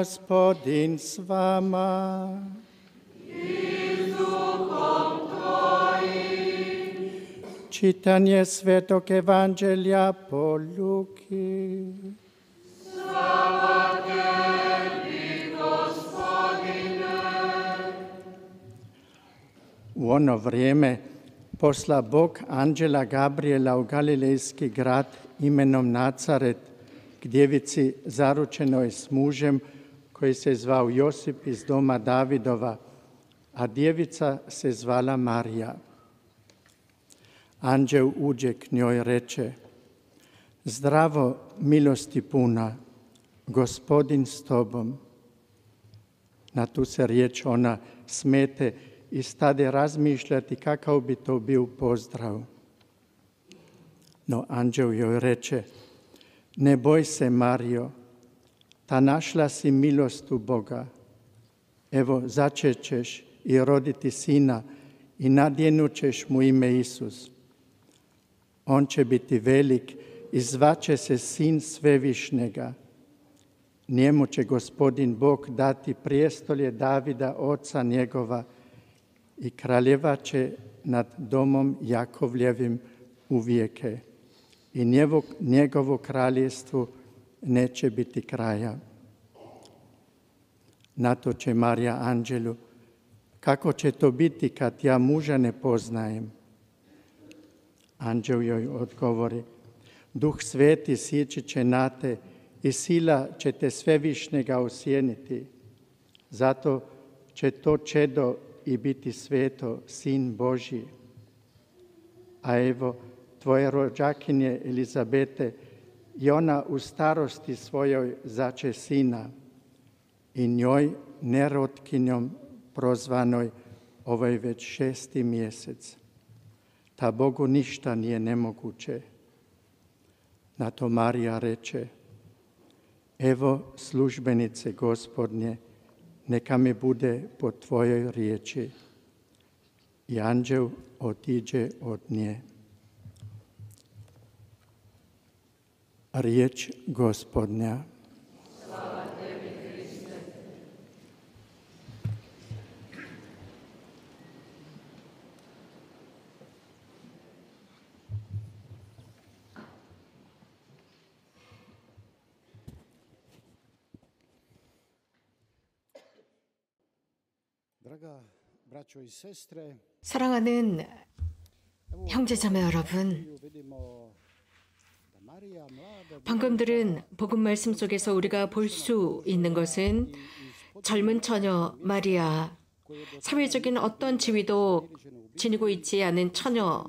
Gospodin s vama. Čitanje Svetog Evanđelja po Luki. Slava tebi, Gospodine. U ono vrijeme posla Bog anđela Gabriela u galilejski grad imenom Nazaret k djevici zaručenoj s mužem koji se zvao Josip iz doma Davidova, a djevica se zvala Marija. Anđel uđe k njoj, reče: Zdravo, milosti puna, Gospodin s tobom. Na tu se riječ ona smete i stade razmišljati kakav bi to bio pozdrav. No anđel joj reče: Ne boj se, Marijo, ta našla si milost u Boga. Evo, začećeš i roditi sina i nadjenut ćeš mu ime Isus. On će biti velik i zvaće se Sin Svevišnjega. Njemu će Gospodin Bog dati prijestolje Davida, oca njegova, i kraljevat će nad domom Jakovljevim uvijeke. I njegovo kraljevstvu neće biti kraja. Na to će Marija anđelu: Kako će to biti kad ja muža ne poznajem? Anđel joj odgovori: Duh Sveti sići će na te i sila će te Svevišnjega osjeniti. Zato će to čedo i biti sveto, Sin Božji. A evo, tvoje rođakinje Elizabete, i ona u starosti svojoj zače sina, i njoj nerotkinjom prozvanoj ovo je već 6. mjesec. Ta Bogu ništa nije nemoguće. Na to Marija reče: Evo službenice Gospodnje, neka mi bude po tvojoj riječi. I anđel otiđe od nje. Riječ Gospodnja. Slava tebi, Hriste. 사랑하는 형제자매 여러분, 방금 들은 복음 말씀 속에서 우리가 볼 수 있는 것은 젊은 처녀 마리아, 사회적인 어떤 지위도 지니고 있지 않은 처녀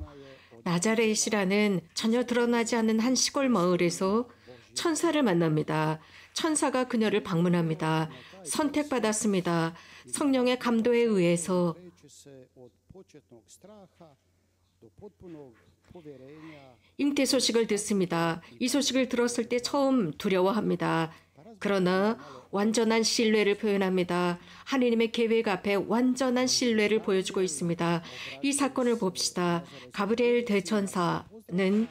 나자렛이라는 전혀 드러나지 않는 한 시골 마을에서 천사를 만납니다. 천사가 그녀를 방문합니다. 선택받았습니다. 성령의 감도에 의해서 잉태 소식을 듣습니다. 이 소식을 들었을 때 처음 두려워합니다. 그러나 완전한 신뢰를 표현합니다. 하느님의 계획 앞에 완전한 신뢰를 보여주고 있습니다. 이 사건을 봅시다. 가브리엘 대천사는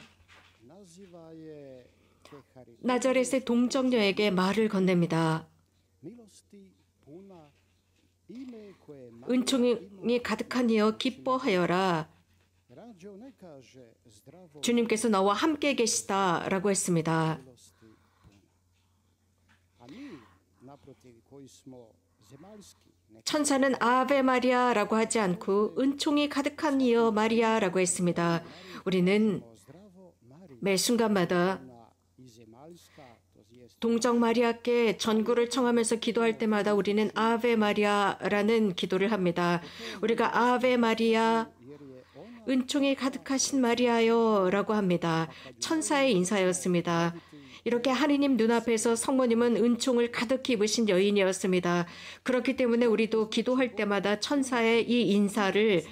나자렛의 동정녀에게 말을 건넵니다. 은총이 가득한 이여 기뻐하여라. 주님께서 너와 함께 계시다라고 했습니다. 천사는 아베 마리아라고 하지 않고 은총이 가득한 이여 마리아라고 했습니다. 우리는 매 순간마다 동정 마리아께 전구를 청하면서 기도할 때마다 우리는 아베 마리아라는 기도를 합니다. 우리가 아베 마리아, 은총이 가득하신 마리아여 라고 합니다. 천사의 인사였습니다. 이렇게 하느님 눈앞에서 성모님은 은총을 가득히 입으신 여인이었습니다. 그렇기 때문에 우리도 기도할 때마다 천사의 이 인사를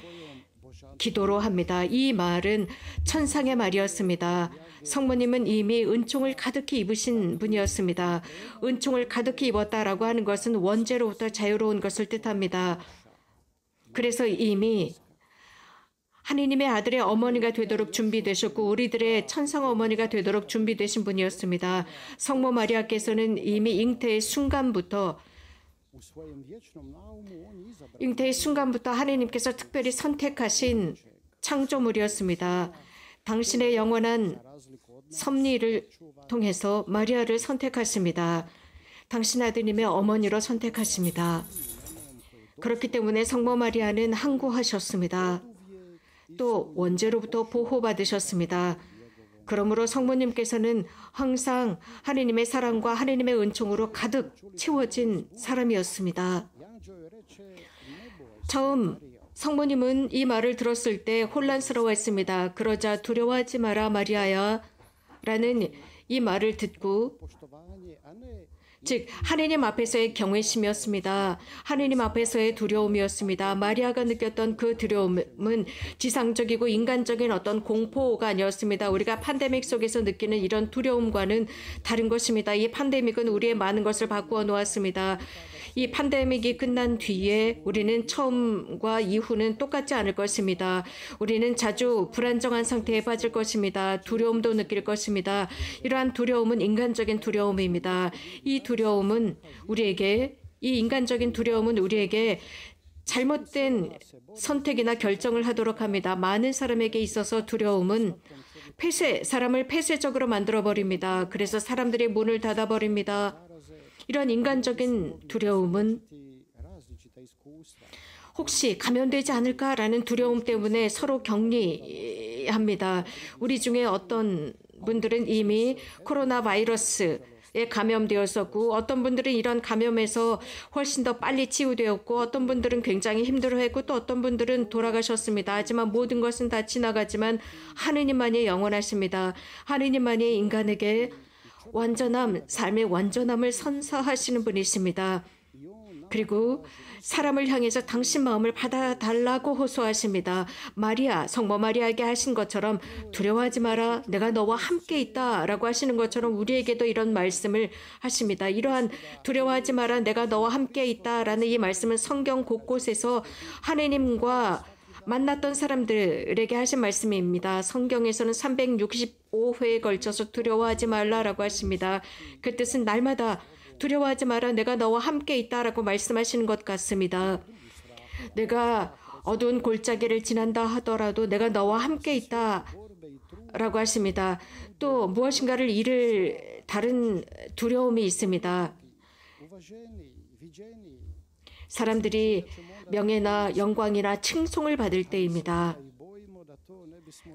기도로 합니다. 이 말은 천상의 말이었습니다. 성모님은 이미 은총을 가득히 입으신 분이었습니다. 은총을 가득히 입었다라고 하는 것은 원죄로부터 자유로운 것을 뜻합니다. 그래서 이미 하느님의 아들의 어머니가 되도록 준비되셨고 우리들의 천상 어머니가 되도록 준비되신 분이었습니다. 성모 마리아께서는 이미 잉태의 순간부터 하느님께서 특별히 선택하신 창조물이었습니다. 당신의 영원한 섭리를 통해서 마리아를 선택하십니다. 당신 아드님의 어머니로 선택하십니다. 그렇기 때문에 성모 마리아는 항구하셨습니다. 또 원죄로부터 보호받으셨습니다. 그러므로 성모님께서는 항상 하느님의 사랑과 하느님의 은총으로 가득 채워진 사람이었습니다. 처음 성모님은 이 말을 들었을 때 혼란스러워했습니다. 그러자 두려워하지 마라 마리아야 라는 이 말을 듣고 즉 하느님 앞에서의 경외심이었습니다. 하느님 앞에서의 두려움이었습니다. 마리아가 느꼈던 그 두려움은 지상적이고 인간적인 어떤 공포가 아니었습니다. 우리가 팬데믹 속에서 느끼는 이런 두려움과는 다른 것입니다. 이 팬데믹은 우리의 많은 것을 바꾸어 놓았습니다. 이 팬데믹이 끝난 뒤에 우리는 처음과 이후는 똑같지 않을 것입니다. 우리는 자주 불안정한 상태에 빠질 것입니다. 두려움도 느낄 것입니다. 이러한 두려움은 인간적인 두려움입니다. 이 인간적인 두려움은 우리에게 잘못된 선택이나 결정을 하도록 합니다. 많은 사람에게 있어서 두려움은 사람을 폐쇄적으로 만들어버립니다. 그래서 사람들의 문을 닫아버립니다. 이런 인간적인 두려움은 혹시 감염되지 않을까라는 두려움 때문에 서로 격리합니다. 우리 중에 어떤 분들은 이미 코로나 바이러스에 감염되었었고 어떤 분들은 이런 감염에서 훨씬 더 빨리 치유되었고 어떤 분들은 굉장히 힘들어했고 또 어떤 분들은 돌아가셨습니다. 하지만 모든 것은 다 지나가지만 하느님만이 영원하십니다. 하느님만이 인간에게 삶의 완전함을 선사하시는 분이십니다. 그리고 사람을 향해서 당신 마음을 받아달라고 호소하십니다. 성모 마리아에게 하신 것처럼 두려워하지 마라. 내가 너와 함께 있다. 라고 하시는 것처럼 우리에게도 이런 말씀을 하십니다. 이러한 두려워하지 마라. 내가 너와 함께 있다. 라는 이 말씀은 성경 곳곳에서 하느님과 만났던 사람들에게 하신 말씀입니다. 성경에서는 365회에 걸쳐서 두려워하지 말라라고 하십니다. 그 뜻은 날마다 두려워하지 마라. 내가 너와 함께 있다라고 말씀하시는 것 같습니다. 내가 어두운 골짜기를 지난다 하더라도 내가 너와 함께 있다라고 하십니다. 또 무엇인가를 잃을 다른 두려움이 있습니다. 사람들이 명예나 영광이나 칭송을 받을 때입니다.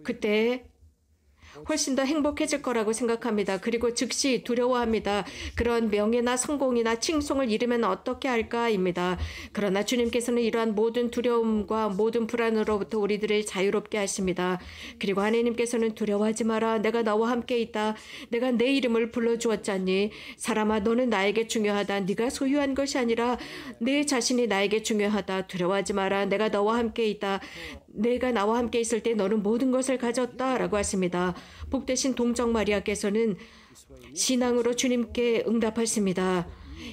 그때 훨씬 더 행복해질 거라고 생각합니다. 그리고 즉시 두려워합니다. 그런 명예나 성공이나 칭송을 잃으면 어떻게 할까입니다. 그러나 주님께서는 이러한 모든 두려움과 모든 불안으로부터 우리들을 자유롭게 하십니다. 그리고 하나님께서는 두려워하지 마라. 내가 너와 함께 있다. 내가 내 이름을 불러주었잖니. 사람아 너는 나에게 중요하다. 네가 소유한 것이 아니라 내 자신이 나에게 중요하다. 두려워하지 마라. 내가 너와 함께 있다. 내가 나와 함께 있을 때 너는 모든 것을 가졌다라고 하십니다. 복되신 동정 마리아께서는 신앙으로 주님께 응답하십니다.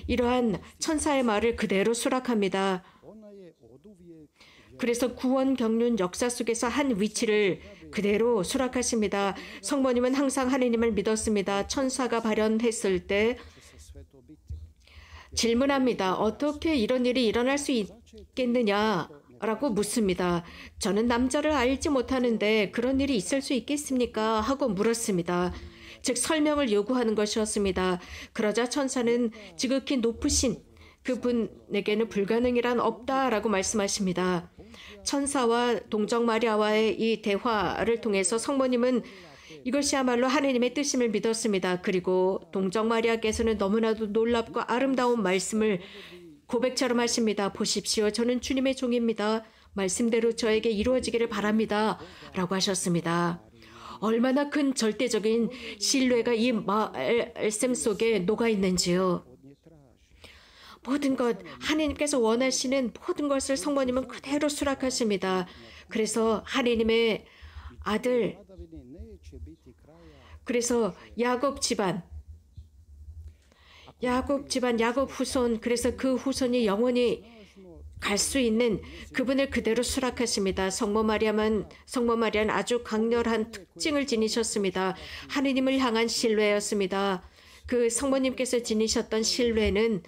이러한 천사의 말을 그대로 수락합니다. 그래서 구원 경륜 역사 속에서 한 위치를 그대로 수락하십니다. 성모님은 항상 하느님을 믿었습니다. 천사가 발현했을 때 질문합니다. 어떻게 이런 일이 일어날 수 있겠느냐? 라고 묻습니다. 저는 남자를 알지 못하는데 그런 일이 있을 수 있겠습니까? 하고 물었습니다. 즉 설명을 요구하는 것이었습니다. 그러자 천사는 지극히 높으신 그분에게는 불가능이란 없다라고 말씀하십니다. 천사와 동정 마리아와의 이 대화를 통해서 성모님은 이것이야말로 하느님의 뜻임을 믿었습니다. 그리고 동정 마리아께서는 너무나도 놀랍고 아름다운 말씀을 고백처럼 하십니다. 보십시오. 저는 주님의 종입니다. 말씀대로 저에게 이루어지기를 바랍니다. 라고 하셨습니다. 얼마나 큰 절대적인 신뢰가 이 말씀 속에 녹아있는지요. 모든 것, 하나님께서 원하시는 모든 것을 성모님은 그대로 수락하십니다. 그래서 하나님의 아들, 그래서 야곱 집안, 야곱 후손, 그래서 그 후손이 영원히 갈 수 있는 그분을 그대로 수락하십니다. 성모 마리아는 아주 강렬한 특징을 지니셨습니다. 하느님을 향한 신뢰였습니다. 그 성모님께서 지니셨던 신뢰는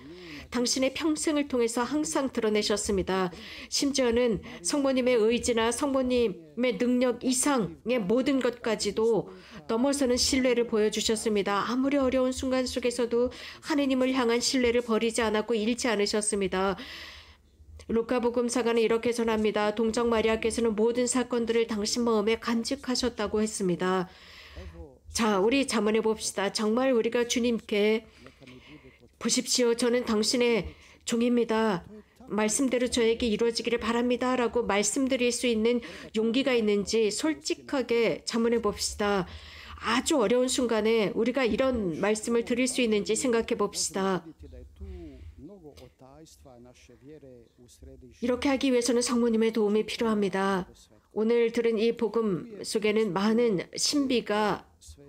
당신의 평생을 통해서 항상 드러내셨습니다. 심지어는 성모님의 의지나 성모님의 능력 이상의 모든 것까지도 넘어서는 신뢰를 보여주셨습니다. 아무리 어려운 순간 속에서도 하느님을 향한 신뢰를 버리지 않았고 잃지 않으셨습니다. 루카복음사가는 이렇게 전합니다. 동정 마리아께서는 모든 사건들을 당신 마음에 간직하셨다고 했습니다. 자, 우리 자문해 봅시다. 정말 우리가 주님께 보십시오. 저는 당신의 종입니다. 말씀대로 저에게 이루어지기를 바랍니다. 라고 말씀드릴 수 있는 용기가 있는지 솔직하게 자문해 봅시다. 아주 어려운 순간에 우리가 이런 말씀을 드릴 수 있는지 생각해 봅시다. 이렇게 하기 위해서는 성모님의 도움이 필요합니다. 오늘 들은 이 복음 속에는 많은 신비가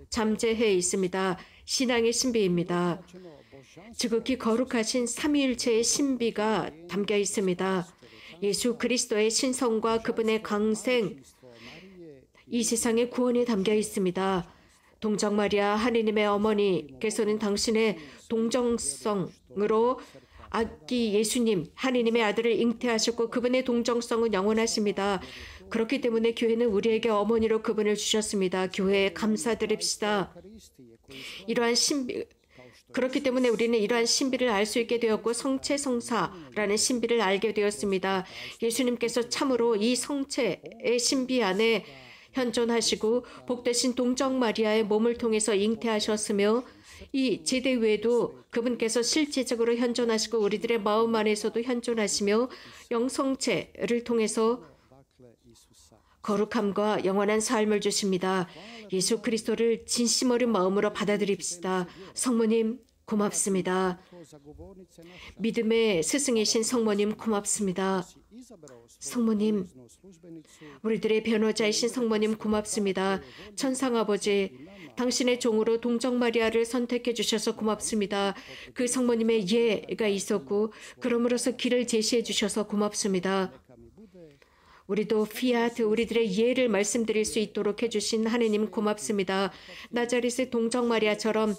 잠재해 있습니다. 신앙의 신비입니다. 지극히 거룩하신 삼위일체의 신비가 담겨 있습니다. 예수 그리스도의 신성과 그분의 강생, 이 세상의 구원이 담겨 있습니다. 동정 마리아 하느님의 어머니께서는 당신의 동정성으로 아기 예수님, 하느님의 아들을 잉태하셨고 그분의 동정성은 영원하십니다. 그렇기 때문에 교회는 우리에게 어머니로 그분을 주셨습니다. 교회에 감사드립시다. 그렇기 때문에 우리는 이러한 신비를 알 수 있게 되었고 성체성사라는 신비를 알게 되었습니다. 예수님께서 참으로 이 성체의 신비 안에 현존하시고 복되신 동정 마리아의 몸을 통해서 잉태하셨으며 이 제대 외에도 그분께서 실제적으로 현존하시고 우리들의 마음 안에서도 현존하시며 영성체를 통해서 거룩함과 영원한 삶을 주십니다. 예수 그리스도를 진심 어린 마음으로 받아들입시다. 성모님 고맙습니다. 믿음의 스승이신 성모님 고맙습니다. 성모님, 우리들의 변호자이신 성모님 고맙습니다. 천상아버지, 당신의 종으로 동정 마리아를 선택해 주셔서 고맙습니다. 그 성모님의 예가 있었고 그러므로서 길을 제시해 주셔서 고맙습니다. 우리도 피아트 우리들의 예를 말씀드릴 수 있도록 해주신 하느님 고맙습니다. 나자렛의 동정 마리아처럼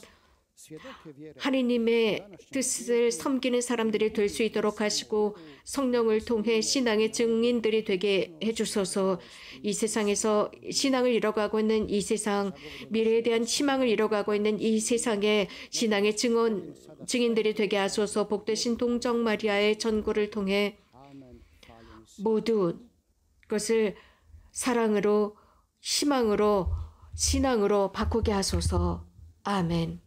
하느님의 뜻을 섬기는 사람들이 될 수 있도록 하시고 성령을 통해 신앙의 증인들이 되게 해주소서. 이 세상에서 신앙을 잃어가고 있는 이 세상, 미래에 대한 희망을 잃어가고 있는 이 세상에 신앙의 증인들이 되게 하소서. 복되신 동정 마리아의 전구를 통해 모두 그것을 사랑으로, 희망으로, 신앙으로 바꾸게 하소서. 아멘.